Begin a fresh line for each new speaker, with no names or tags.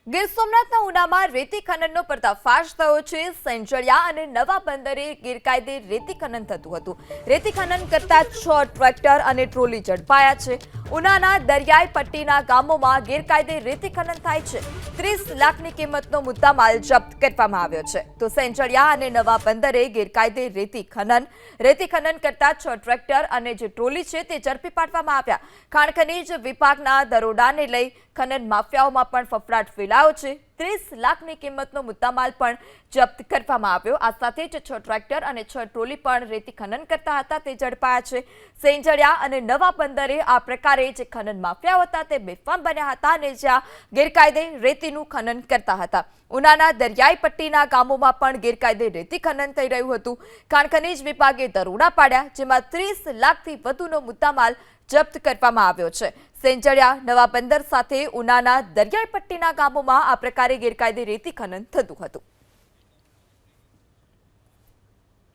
ગીર સોમનાથના ઉનામાં રેતી ખનનનો પર્દાફાશ થયો છે। સેંજળિયા અને નવા બંદરે ગેરકાયદે રેતી ખનન થતું હતું। રેતી ખનન કરતા 6 ટ્રેક્ટર અને ટ્રોલી ઝડપાયા છે। ઉનાના દરિયાઈ પટ્ટીના ગામોમાં ગેરકાયદે રેતી ખનન થાય છે। 30 લાખની કિંમતનો મુદ્દામાલ જપ્ત કરવામાં આવ્યો છે। તો સેંજળિયા અને નવા બંદરે ગેરકાયદે રેતી ખનન કરતા 6 ટ્રેક્ટર અને જે ટ્રોલી છે તે ઝડપી પાડવામાં આવ્યા। ખાણ ખનીજ વિભાગના દરોડાને લઈ ખનન માફિયાઓમાં પણ ફફડાટ ફેલાયો છે। 30 લાખની કિંમતનો મુદ્દામાલ પણ જપ્ત કરવામાં આવ્યો। આ સાથે જ 6 ટ્રેક્ટર અને 6 ટ્રોલી પણ રેતી ખનન કરતા હતા તે ઝડપાયા છે। સેંજળિયા અને નવા બંદરે આ પ્રકારે જે ખનન માફિયાઓ હતા તે બેફામ બન્યા હતા અને જ્યાં ગેરકાયદે રેતીનું ખનન કરતા હતા। ઉનાના દરિયાઈ પટ્ટીના ગામોમાં પણ ગેરકાયદે રેતી ખનન થઈ રહ્યું હતું। ખાણ ખનીજ વિભાગે દરોડા પાડ્યા, જેમાં 30 લાખથી વધુનો મુદ્દામાલ જપ્ત કરવામાં આવ્યો છે। સેંજળિયા નવા બંદર સાથે ઉનાના દરિયાઈ પટ્ટીના ગામોમાં આ પ્રકારે ગેરકાયદે રેતી ખનન થતું હતું।